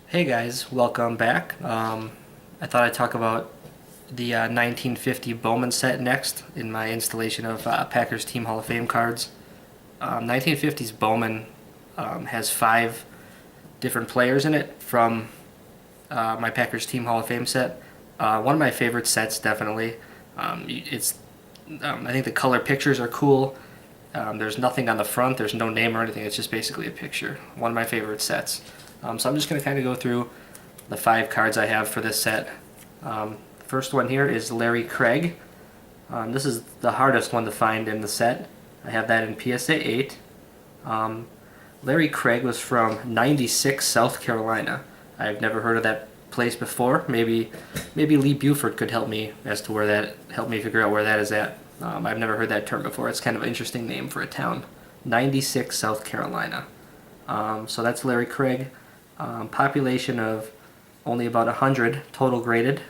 Hey guys, welcome back. I thought I'd talk about the 1950 Bowman set next in my installation of Packers Team Hall of Fame cards. 1950's Bowman has 5 different players in it from my Packers Team Hall of Fame set. One of my favorite sets, definitely. I think the color pictures are cool. There's nothing on the front, there's no name or anything, it's just basically a picture. One of my favorite sets. So I'm just going to kind of go through the 5 cards I have for this set. The first one here is Larry Craig. This is the hardest one to find in the set. I have that in PSA 8. Larry Craig was from 96 South Carolina. I've never heard of that place before. Maybe Lee Buford could help me figure out where that is at. I've never heard that term before. It's kind of an interesting name for a town. 96 South Carolina. So that's Larry Craig. Population of only about 100 total graded.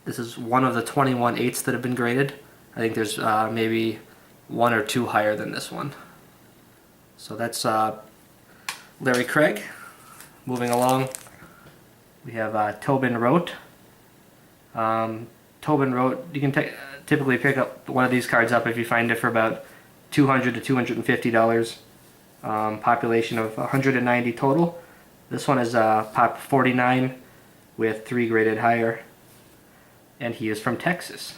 This is one of the 21 eights that have been graded. I think there's maybe 1 or 2 higher than this one. So that's Larry Craig. Moving along, we have Tobin Rote. Tobin Rote, you can typically pick up one of these cards up if you find it for about $200 to $250. Population of 190 total. This one is pop 49 with 3 graded higher, and he is from Texas.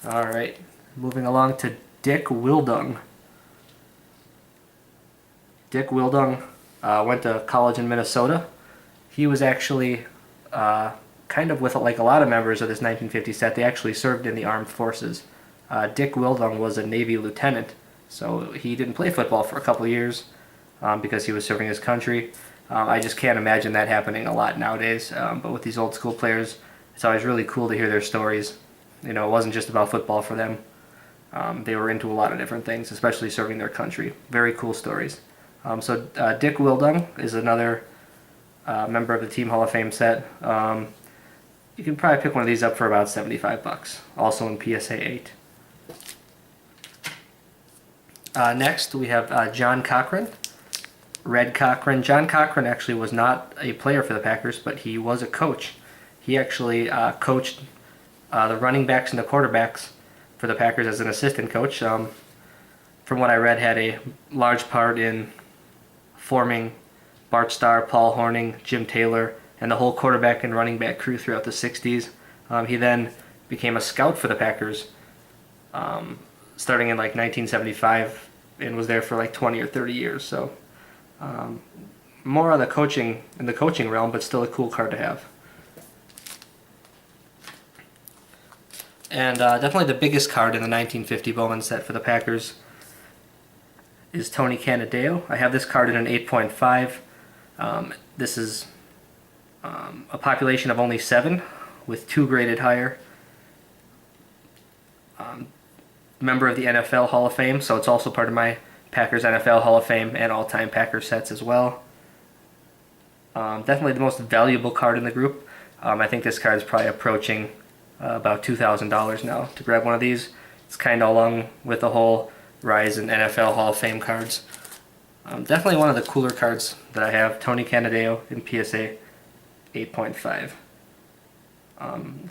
Alright, moving along to Dick Wildung. Dick Wildung went to college in Minnesota. He was actually kind of with like a lot of members of this 1950 set, they actually served in the armed forces. Dick Wildung was a Navy lieutenant, so he didn't play football for a couple of years because he was serving his country. I just can't imagine that happening a lot nowadays, but with these old school players, it's always really cool to hear their stories. You know, it wasn't just about football for them. They were into a lot of different things, especially serving their country. Very cool stories. So Dick Wildung is another member of the Team Hall of Fame set. You can probably pick one of these up for about $75, also in PSA 8. Next, we have John Cochran, Red Cochran. John Cochran actually was not a player for the Packers, but he was a coach. He actually coached the running backs and the quarterbacks for the Packers as an assistant coach. From what I read, had a large part in forming Bart Starr, Paul Hornung, Jim Taylor, and the whole quarterback and running back crew throughout the 60s. He then became a scout for the Packers starting in like 1975 and was there for like 20 or 30 years. So more on the coaching realm, but still a cool card to have. And definitely the biggest card in the 1950 Bowman set for the Packers is Tony Canadeo. I have this card in an 8.5. This is a population of only 7 with 2 graded higher. Member of the NFL Hall of Fame, so it's also part of my Packers NFL Hall of Fame and all-time Packers sets as well. Definitely the most valuable card in the group. I think this card is probably approaching about $2,000 now to grab one of these. It's kind of along with the whole rise in NFL Hall of Fame cards. Definitely one of the cooler cards that I have, Tony Canadeo in PSA 8.5.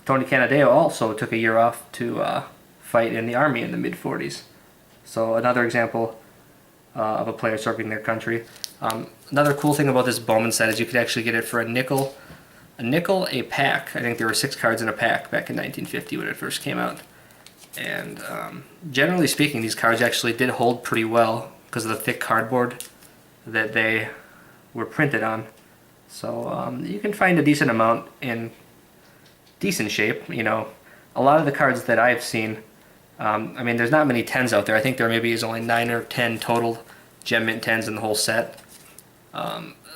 Tony Canadeo also took a year off to fight in the Army in the mid-40s. So another example of a player serving their country. Another cool thing about this Bowman set is you could actually get it for a nickel a pack. I think there were 6 cards in a pack back in 1950 when it first came out. And generally speaking, these cards actually did hold pretty well because of the thick cardboard that they were printed on. So you can find a decent amount in decent shape. You know, a lot of the cards that I've seen, I mean, there's not many 10s out there. I think there maybe is only 9 or 10 total Gem Mint 10s in the whole set.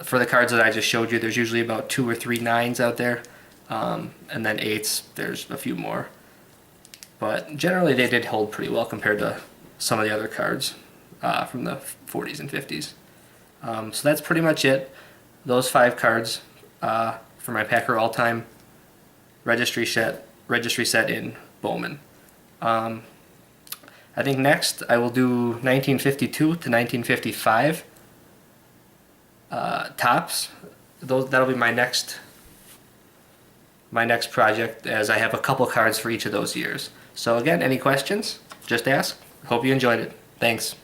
For the cards that I just showed you, there's usually about 2 or 3 9s out there, and then 8s, there's a few more. But generally they did hold pretty well compared to some of the other cards from the 40s and 50s. So that's pretty much it. Those 5 cards for my Packer all-time registry set in Bowman. I think next I will do 1952 to 1955 tops. That'll be my next project, as I have a couple cards for each of those years. So again, any questions? Just ask. Hope you enjoyed it. Thanks.